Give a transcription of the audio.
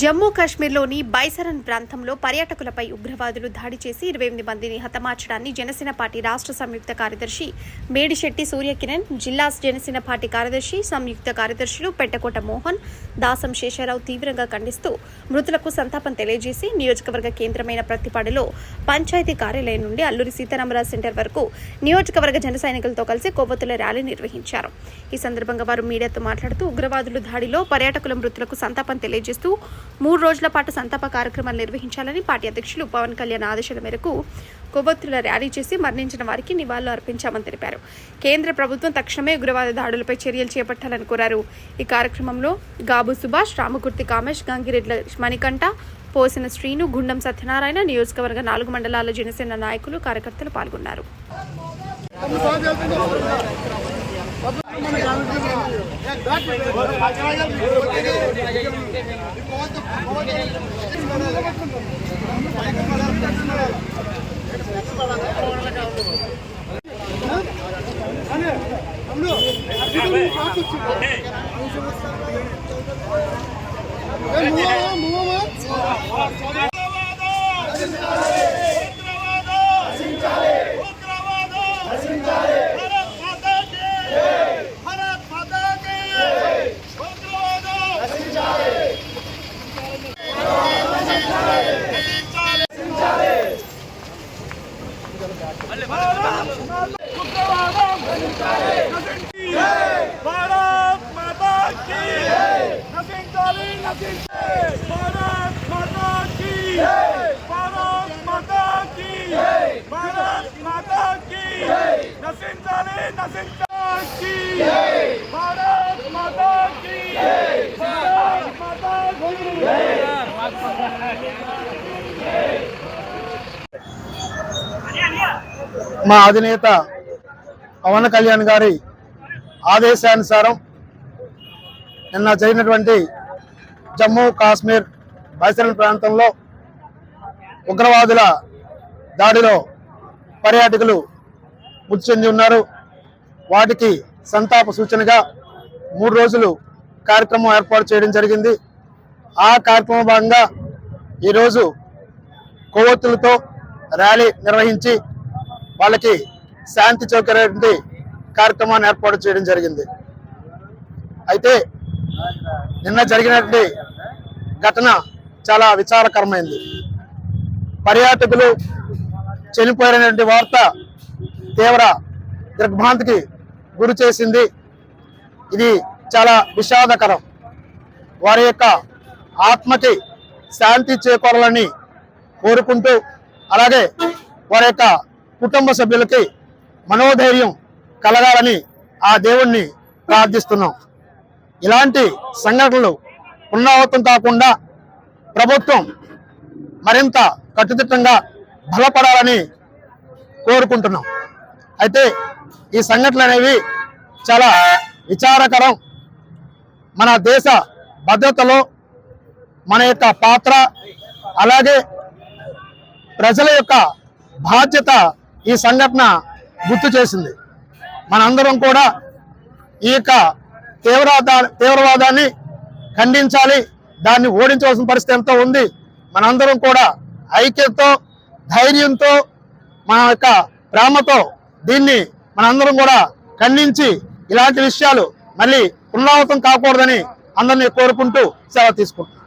జమ్మూ కాశ్మీర్లోని బైసరన్ ప్రాంతంలో పర్యాటకులపై ఉగ్రవాదులు దాడి చేసి 28 మందిని హతమార్చడాన్ని జనసేన పార్టీ రాష్ట్ర సంయుక్త కార్యదర్శి మేడిశెట్టి సూర్యకిరణ్, జిల్లా జనసేన పార్టీ కార్యదర్శి సంయుక్త కార్యదర్శులు పెట్టకోట మోహన్, దాసం శేషారావు తీవ్రంగా ఖండిస్తూ మృతులకు సంతాపం తెలియజేసి నియోజకవర్గ కేంద్రమైన ప్రతిపాడులో పంచాయతీ కార్యాలయం నుండి అల్లూరి సీతారామరాజు సెంటర్ వరకు నియోజకవర్గ జన సైనికులతో కలిసి కొవ్వొత్తుల ర్యాలీ నిర్వహించారు. ఈ సందర్భంగా వారు మీడియాతో మాట్లాడుతూ ఉగ్రవాదుల దాడిలో పర్యాటకుల మృతులకు సంతాపం తెలియజేస్తూ 3 రోజుల పాటు సంతాప కార్యక్రమాలు నిర్వహించాలని పార్టీ అధ్యక్షులు పవన్ కళ్యాణ్ ఆదేశాల మేరకు కొవ్వొత్తుల ర్యాలీ చేసి మరణించిన వారికి నివాళులు అర్పించామని తెలిపారు. కేంద్ర ప్రభుత్వం తక్షణమే ఉగ్రవాద దాడులపై చర్యలు చేపట్టాలని కోరారు. ఈ కార్యక్రమంలో గాబు సుభాష్, రామకుర్తి కామేష్, గంగిరెడ్ల మణికంఠ, పోసిన శ్రీను, గుండం సత్యనారాయణ, నియోజకవర్గ 4 మండలాల జనసేన నాయకులు, కార్యకర్తలు పాల్గొన్నారు. మా అధినేత పవన్ కళ్యాణ్ గారి ఆదేశానుసారం నిన్న జరిగినటువంటి జమ్మూ కాశ్మీర్ బైసరన్ ప్రాంతంలో ఉగ్రవాదుల దాడిలో పర్యాటకులు మృతి చెంది ఉన్నారు. వాటికి సంతాప సూచనగా 3 రోజులు కార్యక్రమం ఏర్పాటు చేయడం జరిగింది. ఆ కార్యక్రమం భాగంగా ఈరోజు కొవ్వొత్తులతో ర్యాలీ నిర్వహించి వాళ్ళకి శాంతి చౌకరేటువంటి కార్యక్రమాన్ని ఏర్పాటు చేయడం జరిగింది. అయితే నిన్న జరిగినటువంటి ఘటన చాలా విచారకరమైంది. పర్యాటకులు చనిపోయినటువంటి వార్త తీవ్ర దిగ్భ్రాంతికి గురి చేసింది. ఇది చాలా విషాదకరం. వారి యొక్క ఆత్మకి శాంతి చేకూరాలని కోరుకుంటూ, అలాగే వారి యొక్క కుటుంబ సభ్యులకి మనోధైర్యం కలగాలని ఆ దేవుణ్ణి ప్రార్థిస్తున్నాం. ఇలాంటి సంఘటనలు పునరావృతం కాకుండా ప్రభుత్వం మరింత కట్టుదిట్టంగా బలపడాలని కోరుకుంటున్నాం. అయితే ఈ సంఘటనలు అనేవి చాలా విచారకరం. మన దేశ భద్రతలో మన యొక్క పాత్ర, అలాగే ప్రజల యొక్క బాధ్యత ఈ సంఘటన గుర్తు చేసింది. మనందరం కూడా ఈ యొక్క తీవ్రవాదాన్ని ఖండించాలి. దాన్ని ఓడించవలసిన పరిస్థితి ఎంతో ఉంది. మనందరం కూడా ఐక్యతతో, ధైర్యంతో, మన యొక్క ప్రేమతో దీన్ని మనందరం కూడా ఖండించి ఇలాంటి విషయాలు మళ్ళీ పునరావృతం కాకూడదని అందరినీ కోరుకుంటూ సెలవు తీసుకుంటున్నాం.